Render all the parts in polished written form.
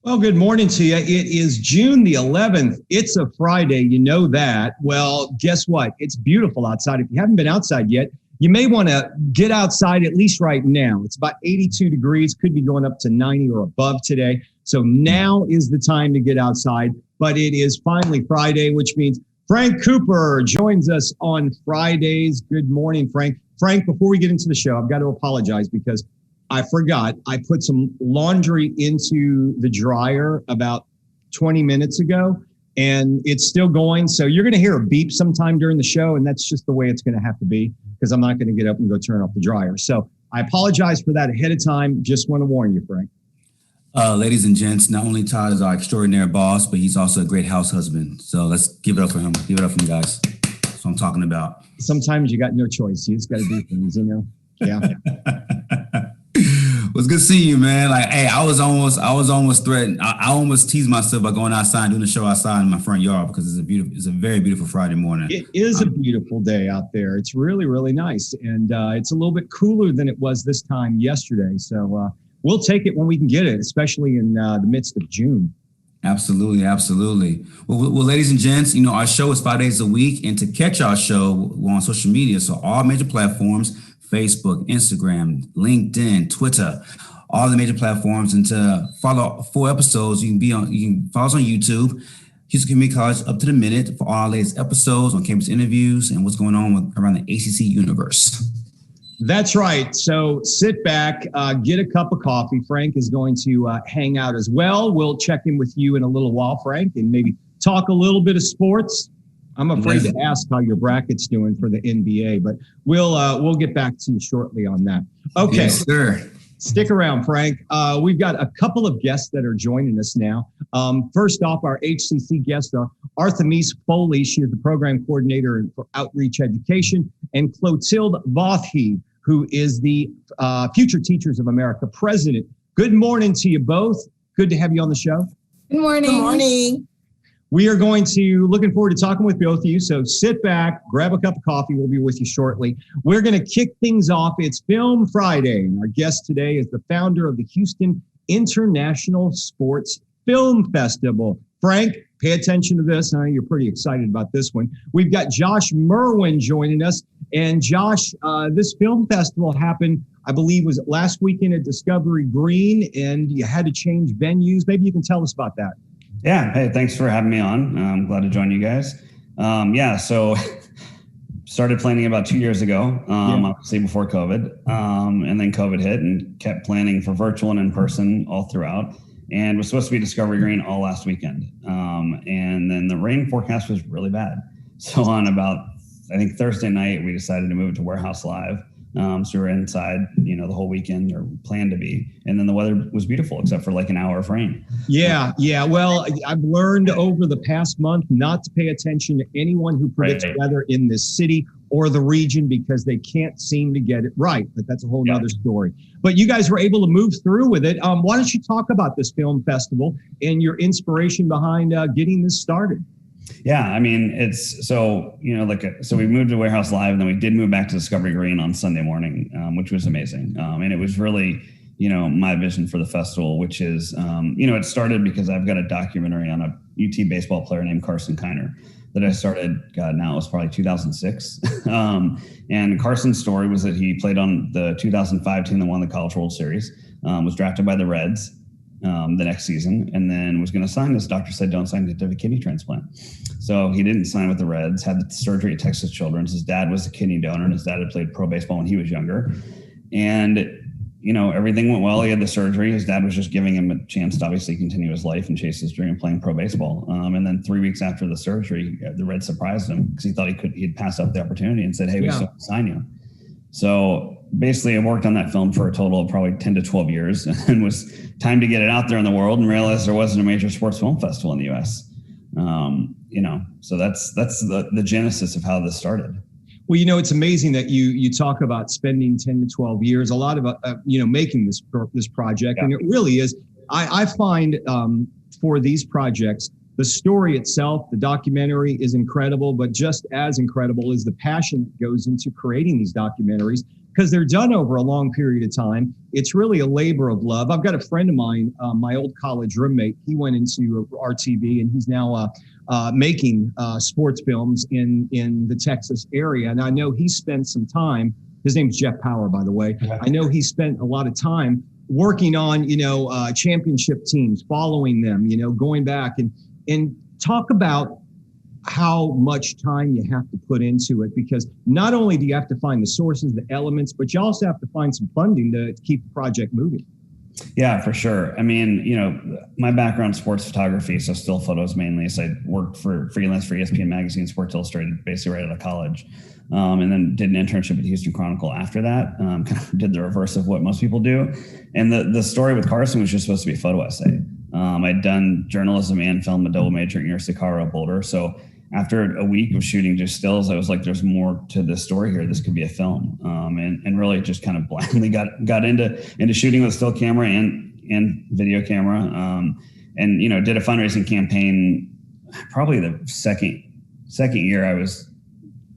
Well, good morning to you. It is June the 11th. It's a Friday. You know that. Well, guess what? It's beautiful outside. If you haven't been outside yet, you may want to get outside at least right now. It's about 82 degrees, could be going up to 90 or above today. So now is the time to get outside. But it is finally Friday, which means Frank Cooper joins us on Fridays. Good morning, Frank. Frank, before we get into the show, I've got to apologize because I forgot. I put some laundry into the dryer about 20 minutes ago, and it's still going. So you're going to hear a beep sometime during the show, and that's just the way it's going to have to be because I'm not going to get up and go turn off the dryer. So I apologize for that ahead of time. Just want to warn you, Frank. Ladies and gents, not only Todd is our extraordinary boss, but he's also a great house husband. So let's give it up for him. Give it up for him, guys. That's what I'm talking about. Sometimes you got no choice. You just got to do things, you know? Yeah. It was good seeing you, man. Like, hey, I was almost threatened. I almost teased myself by going outside and doing the show outside in my front yard because it's a very beautiful Friday morning. It is a beautiful day out there. It's really, really nice. And it's a little bit cooler than it was this time yesterday. So we'll take it when we can get it, especially in the midst of June. Absolutely, absolutely. Well, ladies and gents, you know, our show is 5 days a week. And to catch our show, we're on social media. So all major platforms, Facebook, Instagram, LinkedIn, Twitter, all the major platforms. And to follow full episodes, you can follow us on YouTube, Houston Community College Up to the Minute for all our latest episodes on campus interviews and what's going on around the ACC universe. That's right. So sit back, get a cup of coffee. Frank is going to hang out as well. We'll check in with you in a little while, Frank, and maybe talk a little bit of sports. I'm afraid to ask how your bracket's doing for the NBA, but we'll get back to you shortly on that. Okay. Yes, sir. Stick around, Frank. We've got a couple of guests that are joining us now. First off, our HCC guest, Arthemise Foley. She is the program coordinator for outreach education, and Clotilde Vauthey, who is the Future Teachers of America president. Good morning to you both. Good to have you on the show. Good morning. Good morning. We are looking forward to talking with both of you. So sit back, grab a cup of coffee. We'll be with you shortly. We're going to kick things off. It's Film Friday. And our guest today is the founder of the Houston International Sports Film Festival. Frank, pay attention to this. I know you're pretty excited about this one. We've got Josh Merwin joining us. And Josh, this film festival happened, I believe, was it last weekend at Discovery Green, and you had to change venues. Maybe you can tell us about that. Yeah. Hey, thanks for having me on. I'm glad to join you guys. So started planning about 2 years ago, obviously before COVID, and then COVID hit and kept planning for virtual and in person all throughout, and was supposed to be Discovery Green all last weekend. And then the rain forecast was really bad. So on about, I think Thursday night, we decided to move it to Warehouse Live. So we were inside, the whole weekend, or planned to be. And then the weather was beautiful, except for like an hour of rain. Yeah. Well, I've learned over the past month not to pay attention to anyone who predicts weather in this city or the region because they can't seem to get it right. But that's a whole nother story. But you guys were able to move through with it. Why don't you talk about this film festival and your inspiration behind getting this started? Yeah, I mean, it's so we moved to Warehouse Live, and then we did move back to Discovery Green on Sunday morning, which was amazing. And it was really, my vision for the festival, which is, it started because I've got a documentary on a UT baseball player named Carson Kiner that I started, now it was probably 2006. And Carson's story was that he played on the 2005 team that won the College World Series, was drafted by the Reds the next season, and then was going to sign. His doctor said, don't sign, get a kidney transplant. So he didn't sign with the Reds, had the surgery at Texas Children's. His dad was a kidney donor, and his dad had played pro baseball when he was younger. And, everything went well. He had the surgery. His dad was just giving him a chance to obviously continue his life and chase his dream of playing pro baseball. And then 3 weeks after the surgery, the Reds surprised him because he thought he'd pass up the opportunity and said, hey, we still want to sign you. So basically, I worked on that film for a total of probably 10 to 12 years, and was time to get it out there in the world, and realized there wasn't a major sports film festival in the U.S. So that's the genesis of how this started. Well, it's amazing that you talk about spending 10 to 12 years, a lot of making this project, and it really is. I find for these projects, the story itself, the documentary, is incredible, but just as incredible is the passion that goes into creating these documentaries, because they're done over a long period of time. It's really a labor of love. I've got a friend of mine, my old college roommate. He went into RTV, and he's now making sports films in the Texas area. And I know he spent some time. His name's Jeff Power, by the way. Yeah. I know he spent a lot of time working on, championship teams, following them, going back and talk about how much time you have to put into it, because not only do you have to find the sources, the elements, but you also have to find some funding to keep the project moving. Yeah, for sure. I mean, my background, sports photography, so still photos mainly. So I worked for freelance for ESPN Magazine, Sports Illustrated, basically right out of college. And then did an internship at Houston Chronicle after that. Kind of did the reverse of what most people do. And the story with Carson was just supposed to be a photo essay. I'd done journalism and film, a double major at University of Colorado Boulder. So after a week of shooting just stills, I was like, there's more to this story here. This could be a film. And really just kind of blindly got into shooting with still camera and video camera. And, did a fundraising campaign, probably the second year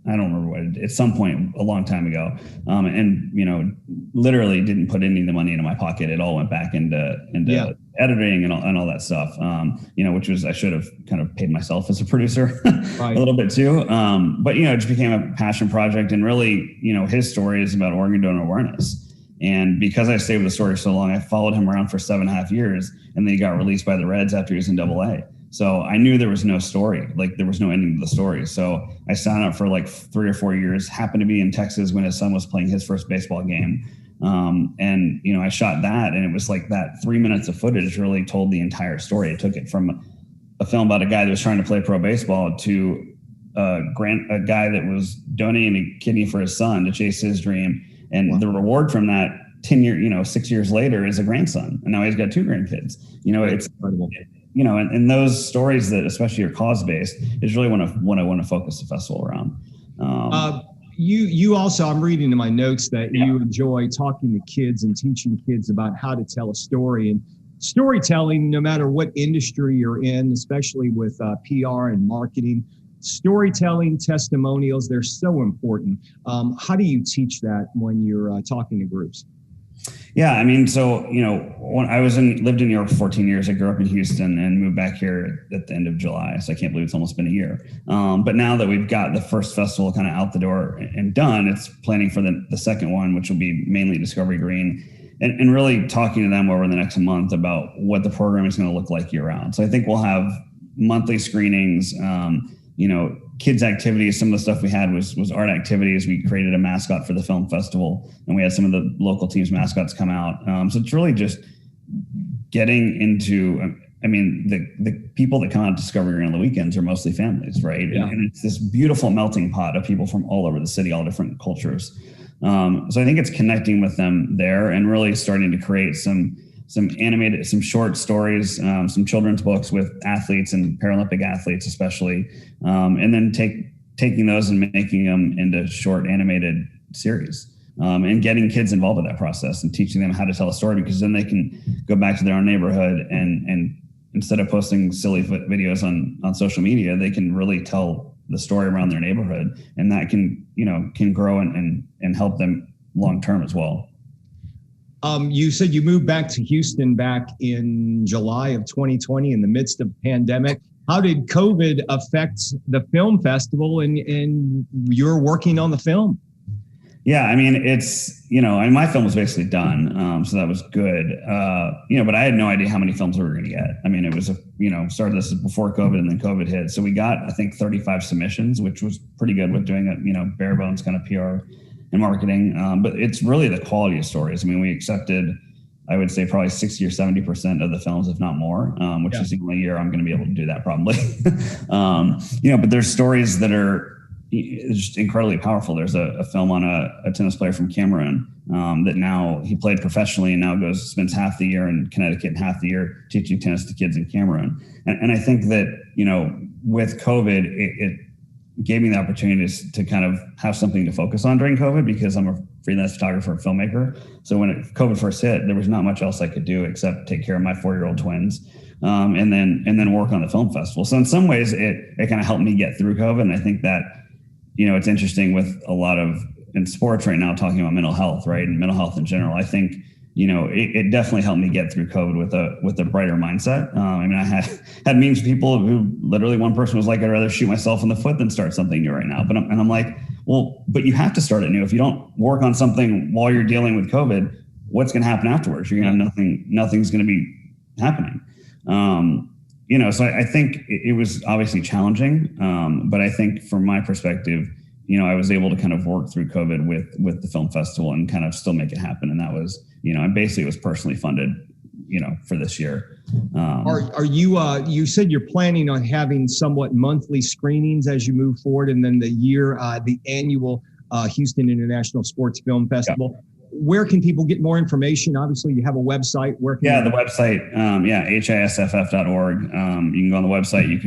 I don't remember what, at some point a long time ago. And, literally didn't put any of the money into my pocket. It all went back into editing and all that stuff, which was, I should have kind of paid myself as a producer right. a little bit too. But, it just became a passion project, and really, his story is about organ donor awareness. And because I stayed with the story so long, I followed him around for 7.5 years, and then he got released by the Reds after he was in AA. So I knew there was no story, like there was no ending to the story. So I signed up for like 3 or 4 years, happened to be in Texas when his son was playing his first baseball game. And I shot that, and it was like that 3 minutes of footage really told the entire story. It took it from a film about a guy that was trying to play pro baseball to a guy that was donating a kidney for his son to chase his dream. And wow. The reward from that 6 years later is a grandson. And now he's got 2 grandkids. It's incredible. And those stories that especially are cause-based is really what I want to focus the festival around. You also, I'm reading in my notes that you enjoy talking to kids and teaching kids about how to tell a story. And storytelling, no matter what industry you're in, especially with PR and marketing, storytelling, testimonials, they're so important. How do you teach that when you're talking to groups? Yeah, I mean, so, when I lived in New York for 14 years, I grew up in Houston and moved back here at the end of July. So I can't believe it's almost been a year. But now that we've got the first festival kind of out the door and done, it's planning for the second one, which will be mainly Discovery Green, and really talking to them over the next month about what the program is going to look like year round. So I think we'll have monthly screenings, kids activities. Some of the stuff we had was art activities. We created a mascot for the film festival, and we had some of the local teams' mascots come out. So it's really just getting into, the people that come out to Discovery on the weekends are mostly families, right? Yeah. And it's this beautiful melting pot of people from all over the city, all different cultures. So I think it's connecting with them there and really starting to create some animated, some short stories, some children's books with athletes and Paralympic athletes, especially, and then taking those and making them into short animated series, and getting kids involved with that process and teaching them how to tell a story, because then they can go back to their own neighborhood and instead of posting silly videos on social media, they can really tell the story around their neighborhood, and that can grow and help them long term as well. You said you moved back to Houston back in July of 2020 in the midst of the pandemic. How did COVID affect the film festival and you're working on the film? Yeah, it's, my film was basically done. So that was good. But I had no idea how many films we were going to get. It was, started this before COVID and then COVID hit. So we got, I think, 35 submissions, which was pretty good with doing it, bare bones kind of PR and marketing. But it's really the quality of stories. We accepted, I would say, probably 60 or 70% of the films, if not more, which is the only year I'm going to be able to do that probably. But there's stories that are just incredibly powerful. There's a film on a tennis player from Cameroon that now he played professionally and now spends half the year in Connecticut and half the year teaching tennis to kids in Cameroon. And I think that, with COVID, it gave me the opportunity to kind of have something to focus on during COVID, because I'm a freelance photographer and filmmaker. So when COVID first hit, there was not much else I could do except take care of my 4-year-old twins, and then work on the film festival. So in some ways, it kind of helped me get through COVID. And I think that, it's interesting with a lot of in sports right now talking about mental health, right? And mental health in general. I think, it definitely helped me get through COVID with a brighter mindset. I mean, I had memes of people who literally one person was like, I'd rather shoot myself in the foot than start something new right now. But I'm like, well, but you have to start it new. If you don't work on something while you're dealing with COVID, what's going to happen afterwards? You're going to have nothing's going to be happening. So I think it was obviously challenging. But I think from my perspective, I was able to kind of work through COVID with the film festival and kind of still make it happen. And that was, I basically was personally funded, for this year. Are you, you said you're planning on having somewhat monthly screenings as you move forward, and then the annual Houston International Sports Film Festival. Yeah. Where can people get more information? Obviously, you have a website. Where can the website, hisff.org. You can go on the website. You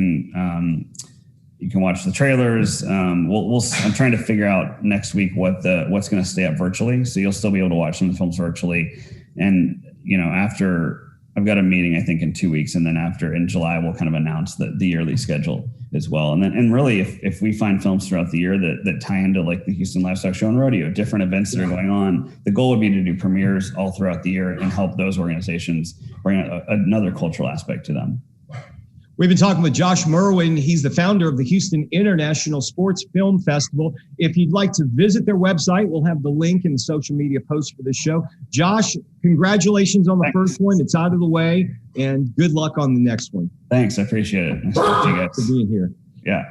can watch the trailers. I'm trying to figure out next week what's going to stay up virtually. So you'll still be able to watch some of the films virtually. And, after I've got a meeting, I think in 2 weeks. And then in July, we'll kind of announce the yearly schedule as well. And really, if we find films throughout the year that tie into like the Houston Livestock Show and Rodeo, different events that are going on, the goal would be to do premieres all throughout the year and help those organizations bring another cultural aspect to them. We've been talking with Josh Merwin. He's the founder of the Houston International Sports Film Festival. If you'd like to visit their website, we'll have the link in the social media post for this show. Josh, congratulations on the first one. It's out of the way, and good luck on the next one. Thanks. I appreciate it. Nice to meet you guys. For being here. Yeah.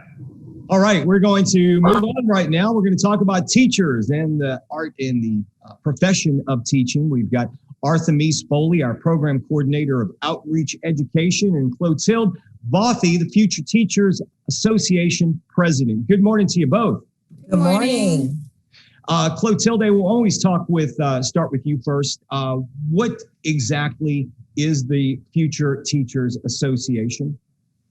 All right. We're going to move on right now. We're going to talk about teachers and the art in the profession of teaching. We've got Arthemise Foley, our program coordinator of outreach education, and Clotilde Vauthey, the Future Teachers Association president. Good morning to you both. Good morning. Clotilde, we'll always start with you first. What exactly is the Future Teachers Association?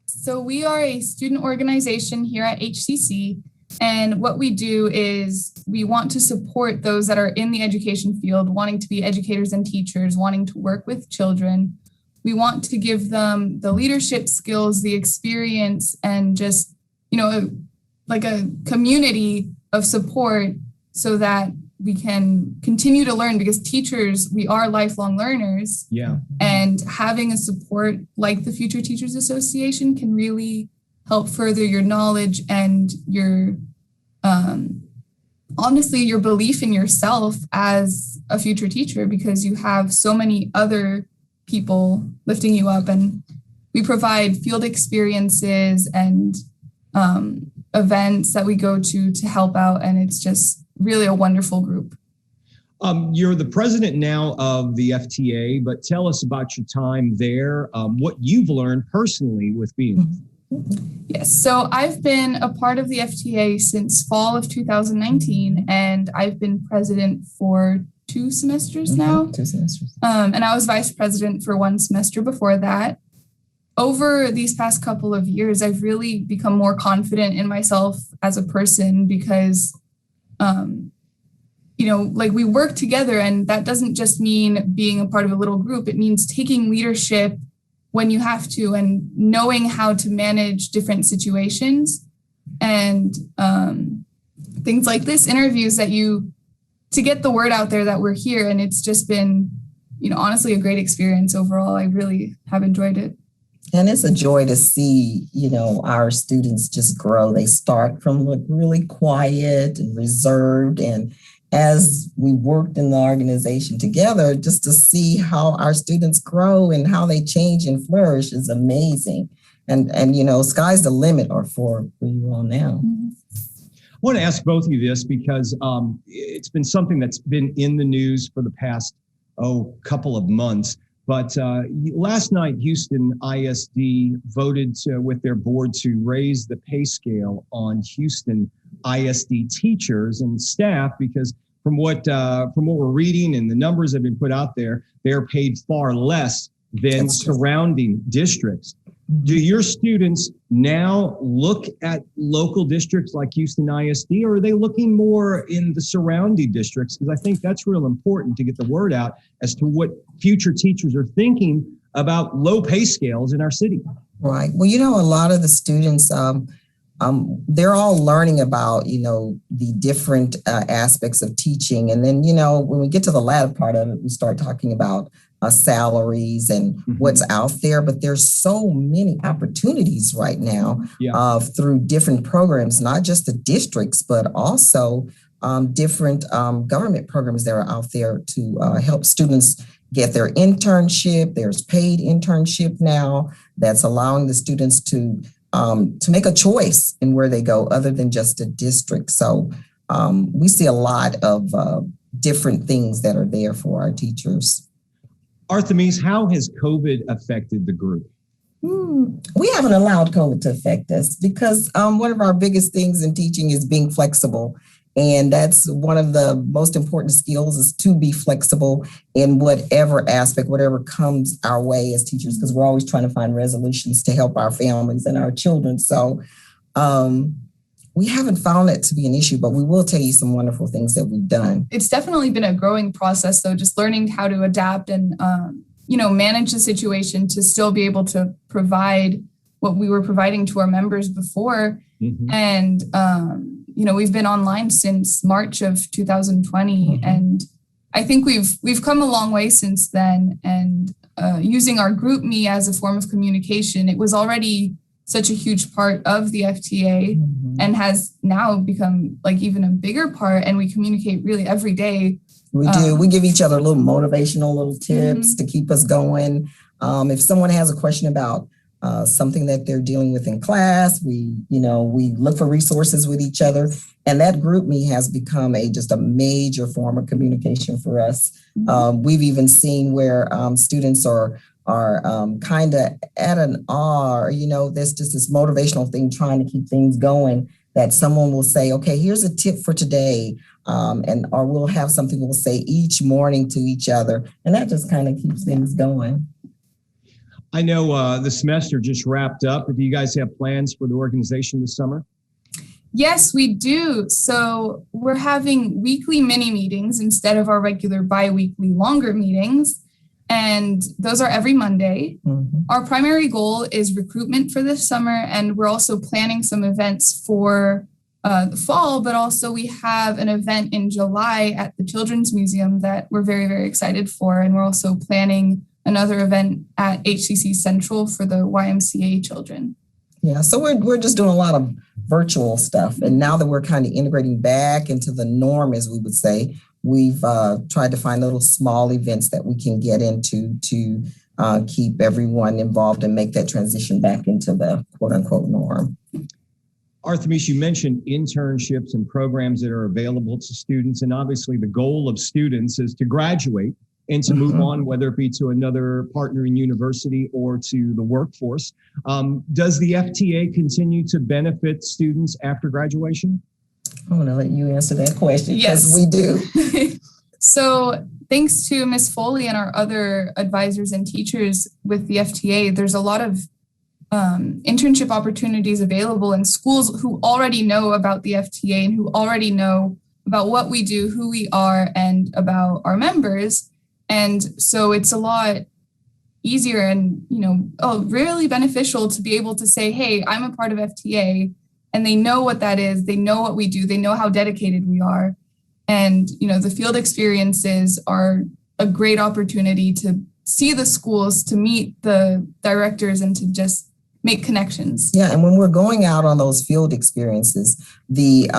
So we are a student organization here at HCC. And what we do is we want to support those that are in the education field, wanting to be educators and teachers, wanting to work with children. We want to give them the leadership skills, the experience, and just, like a community of support so that we can continue to learn, because teachers, we are lifelong learners. Yeah. And having a support like the Future Teachers Association can really help further your knowledge and your, honestly, your belief in yourself as a future teacher, because you have so many other people lifting you up. And we provide field experiences and events that we go to help out. And it's just really a wonderful group. You're the president now of the FTA, but tell us about your time there, what you've learned personally with being. Yes, so I've been a part of the FTA since fall of 2019, and I've been president for 2 semesters now. 2 semesters. And I was vice president for 1 semester before that. Over these past couple of years, I've really become more confident in myself as a person because, like we work together, and that doesn't just mean being a part of a little group. It means taking leadership when you have to and knowing how to manage different situations and things like this, interviews to get the word out there that we're here. And it's just been, honestly, a great experience overall. I really have enjoyed it. And it's a joy to see, our students just grow. They start from really quiet and reserved. And as we worked in the organization together, just to see how our students grow and how they change and flourish is amazing. And sky's the limit for you all now. I want to ask both of you this because it's been something that's been in the news for the past, couple of months. But last night, Houston ISD voted with their board to raise the pay scale on Houston ISD teachers and staff, because from what we're reading and the numbers that have been put out there, they're paid far less than surrounding districts. Do your students now look at local districts like Houston ISD, or are they looking more in the surrounding districts? Because I think that's real important to get the word out as to what future teachers are thinking about low pay scales in our city. Right. Well, a lot of the students, they're all learning about, the different aspects of teaching. And then, when we get to the latter part of it, we start talking about salaries and what's out there. But there's so many opportunities right now through different programs, not just the districts, but also different government programs that are out there to help students get their internship. There's paid internship now that's allowing the students to make a choice in where they go other than just a district. So we see a lot of different things that are there for our teachers. Arthemise, how has COVID affected the group? We haven't allowed COVID to affect us because one of our biggest things in teaching is being flexible. And that's one of the most important skills, is to be flexible in whatever aspect, whatever comes our way as teachers, because we're always trying to find resolutions to help our families and our children. So we haven't found it to be an issue, but we will tell you some wonderful things that we've done. It's definitely been a growing process, though, just learning how to adapt and, manage the situation to still be able to provide what we were providing to our members before. And, we've been online since March of 2020. And I think we've come a long way since then. And using our GroupMe as a form of communication, it was already such a huge part of the FTA and has now become like even a bigger part. And we communicate really every day. We do. We give each other little motivational little tips to keep us going. If someone has a question about something that they're dealing with in class, we look for resources with each other. And that GroupMe has become just a major form of communication for us. We've even seen where students are kind of at an there's just this motivational thing trying to keep things going, that someone will say, okay, here's a tip for today. Or we'll have something we'll say each morning to each other. And that just kind of keeps things going. I know the semester just wrapped up. Do you guys have plans for the organization this summer? Yes, we do. So we're having weekly mini meetings instead of our regular bi-weekly longer meetings. And those are every Monday. Our primary goal is recruitment for this summer. And we're also planning some events for the fall, but also we have an event in July at the Children's Museum that we're very, very excited for. And we're also planning another event at HCC Central for the YMCA children. Yeah, so we're just doing a lot of virtual stuff. And now that we're kind of integrating back into the norm, as we would say, we've tried to find little small events that we can get into to keep everyone involved and make that transition back into the quote unquote norm. Arthemise, you mentioned internships and programs that are available to students. And obviously the goal of students is to graduate and to move on, whether it be to another partnering university or to the workforce. Does the FTA continue to benefit students after graduation? I'm going to let you answer that question. Yes, we do. So thanks to Ms. Foley and our other advisors and teachers with the FTA, there's a lot of internship opportunities available in schools who already know about the FTA and who already know about what we do, who we are, and about our members. And so it's a lot easier and, really beneficial to be able to say, hey, I'm a part of FTA, and they know what that is. They know what we do. They know how dedicated we are. And, the field experiences are a great opportunity to see the schools, to meet the directors, and to just make connections. Yeah. And when we're going out on those field experiences, the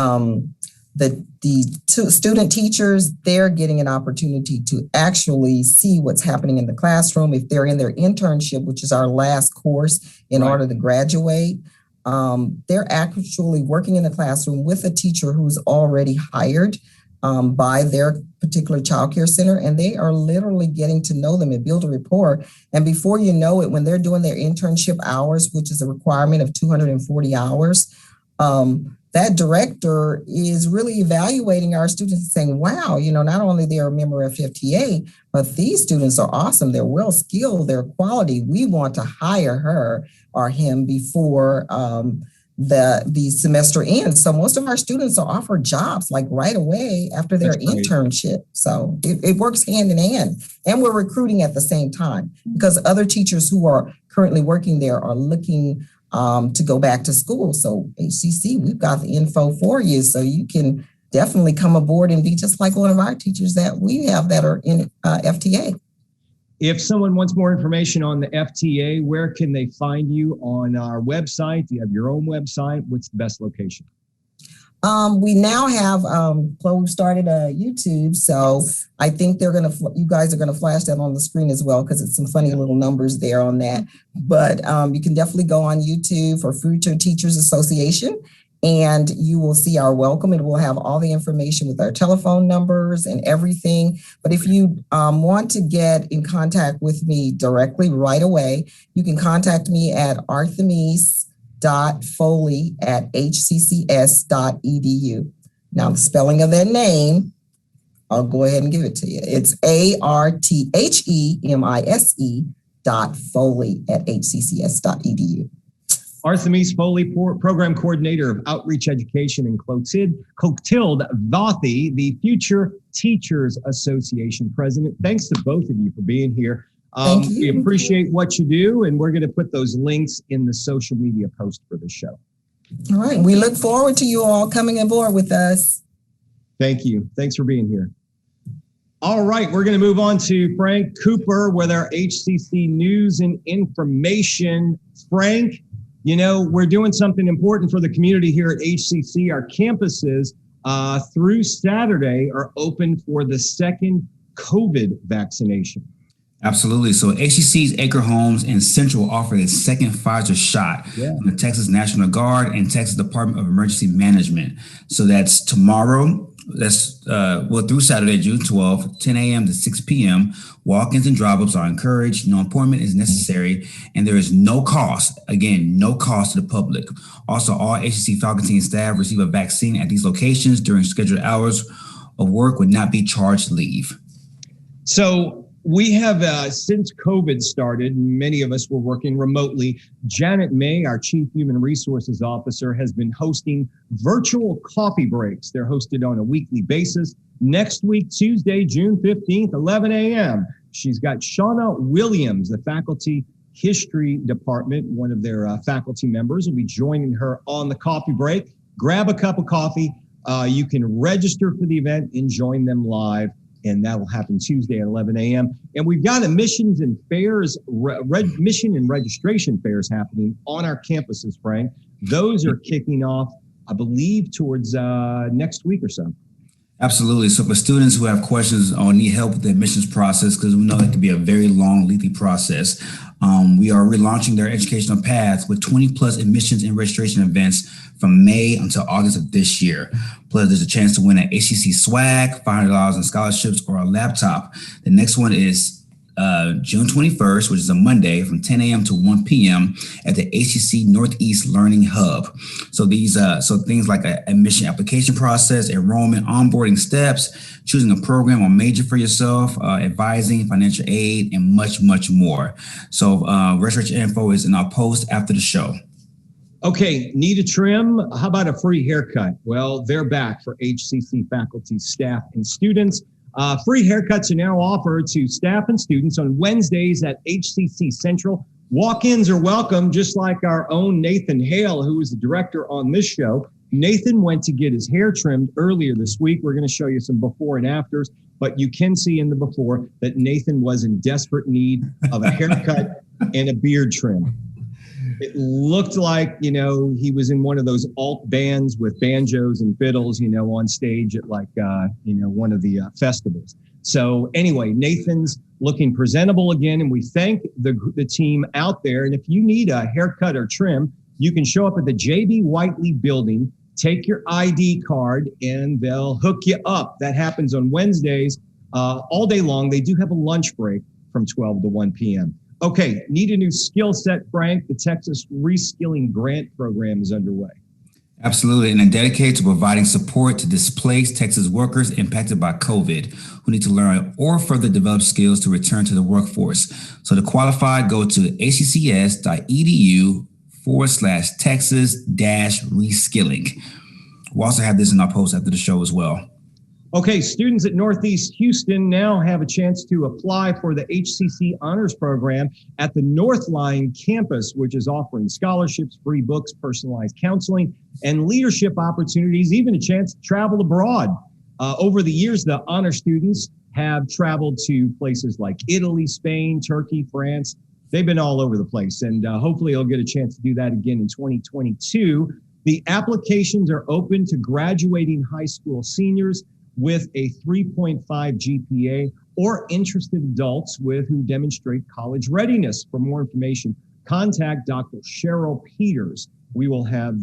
student teachers, they're getting an opportunity to actually see what's happening in the classroom. If they're in their internship, which is our last course in order to graduate, they're actually working in the classroom with a teacher who's already hired by their particular childcare center, and they are literally getting to know them and build a rapport. And before you know it, when they're doing their internship hours, which is a requirement of 240 hours, that director is really evaluating our students and saying, wow, not only they're a member of FTA, but these students are awesome. They're well skilled, they're quality. We want to hire her or him before the semester ends. So most of our students are offered jobs like right away after their internship. So it works hand in hand. And we're recruiting at the same time because other teachers who are currently working there are looking to go back to school. So HCC, we've got the info for you. So you can definitely come aboard and be just like one of our teachers that we have that are in FTA. If someone wants more information on the FTA, where can they find you on our website? Do you have your own website? What's the best location? We now have, we've started a YouTube, so I think you guys are gonna flash that on the screen as well, because it's some funny little numbers there on that. But you can definitely go on YouTube for Future Teachers Association, and you will see our welcome. It will have all the information with our telephone numbers and everything. But if you want to get in contact with me directly right away, you can contact me at arthemise.foley@hccs.edu. Now, the spelling of that name, I'll go ahead and give it to you. It's arthemise.foley@hccs.edu. Arthemise Foley, Program Coordinator of Outreach Education, and Clotilde Vauthey, the Future Teachers Association President. Thanks to both of you for being here. Thank you. We appreciate what you do, and we're going to put those links in the social media post for the show. All right. We look forward to you all coming aboard with us. Thank you. Thanks for being here. All right, we're going to move on to Frank Cooper with our HCC News and Information. Frank, you know, we're doing something important for the community here at HCC. Our campuses through Saturday are open for the second COVID vaccination. Absolutely. So HCC's Acre Homes and Central offered a second Pfizer shot from the Texas National Guard and Texas Department of Emergency Management. So that's tomorrow. That's through Saturday, June 12th, 10 a.m. to 6 p.m. Walk-ins and drop-ups are encouraged. No appointment is necessary, and there is no cost. Again, no cost to the public. Also, all HCC faculty and staff receive a vaccine at these locations during scheduled hours of work would not be charged leave. So we have, since COVID started, many of us were working remotely. Janet May, our Chief Human Resources Officer, has been hosting virtual coffee breaks. They're hosted on a weekly basis. Next week, Tuesday, June 15th, 11 a.m. She's got Shauna Williams, the Faculty History Department, one of their faculty members, will be joining her on the coffee break. Grab a cup of coffee. You can register for the event and join them live. And that will happen Tuesday at 11 a.m. And we've got admissions and fairs, admission and registration fairs happening on our campuses, Frank. Those are kicking off, I believe, towards next week or so. Absolutely. So for students who have questions or need help with the admissions process, because we know it can be a very long, lengthy process, we are relaunching their educational paths with 20 plus admissions and registration events from May until August of this year. Plus, there's a chance to win an HCC swag, $500 in scholarships, or a laptop. The next one is June 21st, which is a Monday, from 10 a.m. to 1 p.m. at the HCC Northeast Learning Hub. So these, things like an admission application process, enrollment, onboarding steps, choosing a program or major for yourself, advising, financial aid, and much, much more. So registration info is in our post after the show. Okay, need a trim? How about a free haircut? Well, they're back for HCC faculty, staff, and students. Free haircuts are now offered to staff and students on Wednesdays at HCC Central. Walk-ins are welcome, just like our own Nathan Hale, who is the director on this show. Nathan went to get his hair trimmed earlier this week. We're going to show you some before and afters, but you can see in the before that Nathan was in desperate need of a haircut and a beard trim. It looked like, you know, he was in one of those alt bands with banjos and fiddles, you know, on stage at like, one of the festivals. So anyway, Nathan's looking presentable again, and we thank the team out there. And if you need a haircut or trim, you can show up at the J.B. Whiteley building, take your ID card, and they'll hook you up. That happens on Wednesdays all day long. They do have a lunch break from 12 to 1 p.m. Okay, need a new skill set, Frank. The Texas Reskilling Grant Program is underway. Absolutely, and dedicated to providing support to displaced Texas workers impacted by COVID who need to learn or further develop skills to return to the workforce. So to qualify, go to hccs.edu/Texas-reskilling. We'll also have this in our post after the show as well. Okay, students at Northeast Houston now have a chance to apply for the HCC Honors Program at the Northline campus, which is offering scholarships, free books, personalized counseling, and leadership opportunities, even a chance to travel abroad. Over the years, the honor students have traveled to places like Italy, Spain, Turkey, France. They've been all over the place, and hopefully they'll get a chance to do that again in 2022. The applications are open to graduating high school seniors with a 3.5 GPA or interested adults who demonstrate college readiness. For more information, contact Dr. Cheryl Peters. We will have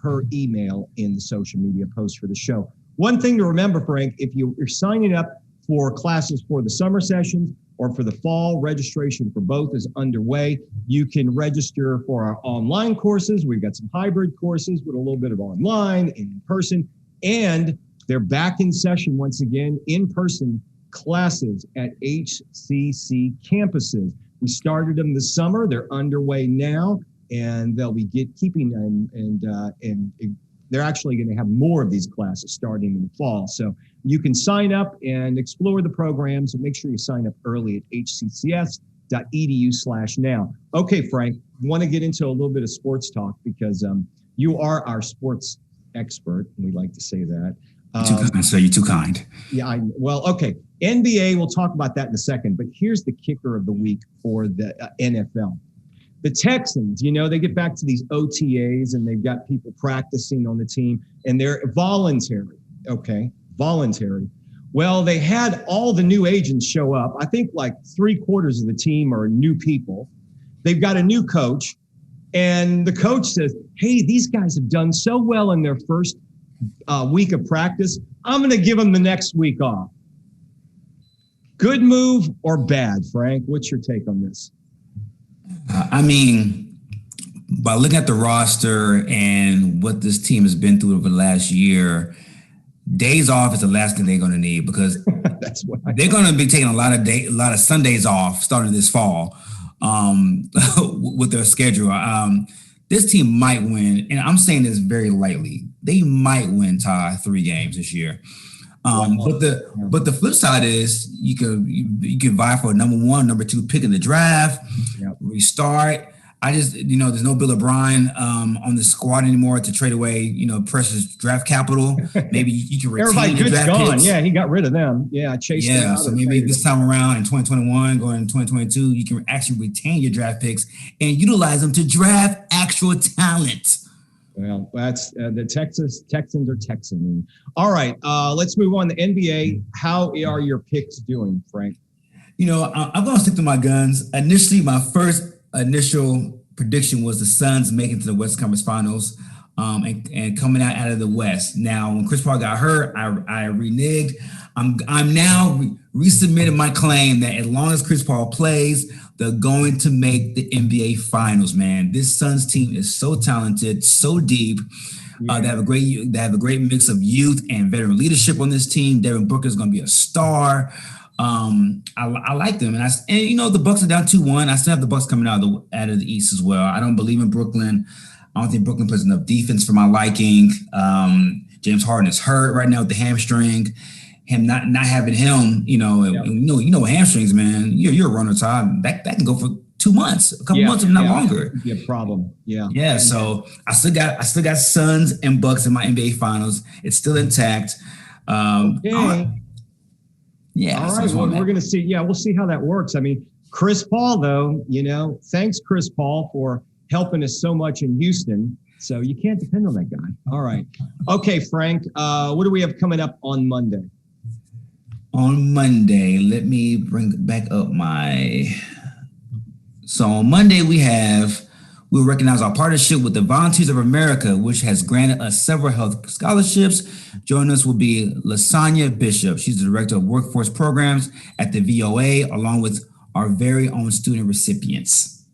her email in the social media post for the show. One thing to remember, Frank, if you're signing up for classes for the summer sessions or for the fall, registration for both is underway. You can register for our online courses. We've got some hybrid courses with a little bit of online and in person, and they're back in session once again, in-person classes at HCC campuses. We started them this summer. They're underway now, and they'll be keeping and they're actually going to have more of these classes starting in the fall. So you can sign up and explore the programs, and make sure you sign up early at hccs.edu/now. Okay, Frank, want to get into a little bit of sports talk because you are our sports expert, and we like to say that. Too kind, sir. You're too kind. Yeah, okay. NBA, we'll talk about that in a second, but here's the kicker of the week for the NFL. The Texans, they get back to these OTAs, and they've got people practicing on the team, and they're voluntary, okay? Voluntary. Well, they had all the new agents show up. I think like 3/4 of the team are new people. They've got a new coach, and the coach says, hey, these guys have done so well in their first week of practice. I'm going to give them the next week off. Good move or bad, Frank? What's your take on this? By looking at the roster and what this team has been through over the last year, days off is the last thing they're going to need, because that's what they're going to be taking a lot of Sundays off starting this fall with their schedule. This team might win, and I'm saying this very lightly. They might win, Ty, 3 games this year. But the flip side is you can vie for a number 1, number 2 pick in the draft. Yep. Restart. There's no Bill O'Brien on the squad anymore to trade away, precious draft capital. Maybe you can retain your draft picks. Yeah, he got rid of them. Yeah, chased them out. So maybe this time around in 2021, going into 2022, you can actually retain your draft picks and utilize them to draft actual talent. Well, that's the Texans are Texaning. All right, let's move on to NBA. How are your picks doing, Frank? I'm going to stick to my guns. Initially, my first initial prediction was the Suns making to the West Conference Finals and coming out of the West. Now, when Chris Paul got hurt, I reneged. I'm now resubmitting my claim that as long as Chris Paul plays, they're going to make the NBA Finals, man. This Suns team is so talented, so deep. Yeah. They have a great mix of youth and veteran leadership on this team. Devin Booker is going to be a star. I like them, and the Bucks are down 2-1. I still have the Bucks coming out of the East as well. I don't believe in Brooklyn. I don't think Brooklyn plays enough defense for my liking. James Harden is hurt right now with the hamstring. Him not having him, hamstrings, man. You're a runner, Todd. That can go for 2 months, a couple months, if not longer. It'd be a problem. Yeah. Yeah. So I still got Suns and Bucks in my NBA Finals. It's still intact. Okay. Yeah. All right. Well, we're going to see. Yeah, we'll see how that works. I mean, Chris Paul, though, thanks, Chris Paul, for helping us so much in Houston. So you can't depend on that guy. All right. Okay, Frank, what do we have coming up on Monday? On Monday, let me bring back up So on Monday, we'll recognize our partnership with the Volunteers of America, which has granted us several health scholarships. Joining us will be Lasagna Bishop. She's the Director of Workforce Programs at the VOA, along with our very own student recipients.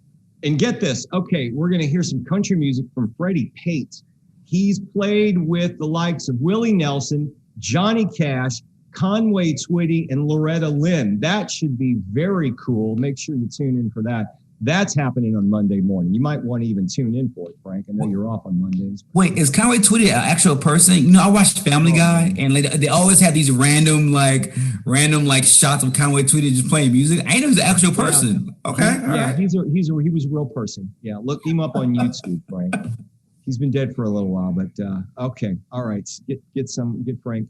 And get this. Okay, we're going to hear some country music from Freddie Pate. He's played with the likes of Willie Nelson, Johnny Cash, Conway Twitty, and Loretta Lynn. That should be very cool. Make sure you tune in for that. That's happening on Monday morning. You might want to even tune in for it, Frank. I know you're off on Mondays. Wait, is Conway Twitty an actual person? You know, I watch Family Guy, and they always have these random shots of Conway Twitty just playing music. I ain't know he's an actual person. Yeah. Okay, right. He was a real person. Yeah, look him up on YouTube, Frank. He's been dead for a little while, but okay, all right. Get Frank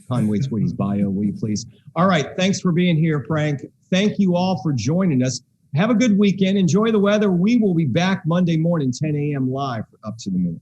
Conway Twitty's bio, will you please? All right, thanks for being here, Frank. Thank you all for joining us. Have a good weekend. Enjoy the weather. We will be back Monday morning, 10 a.m. live for Up to the Minute.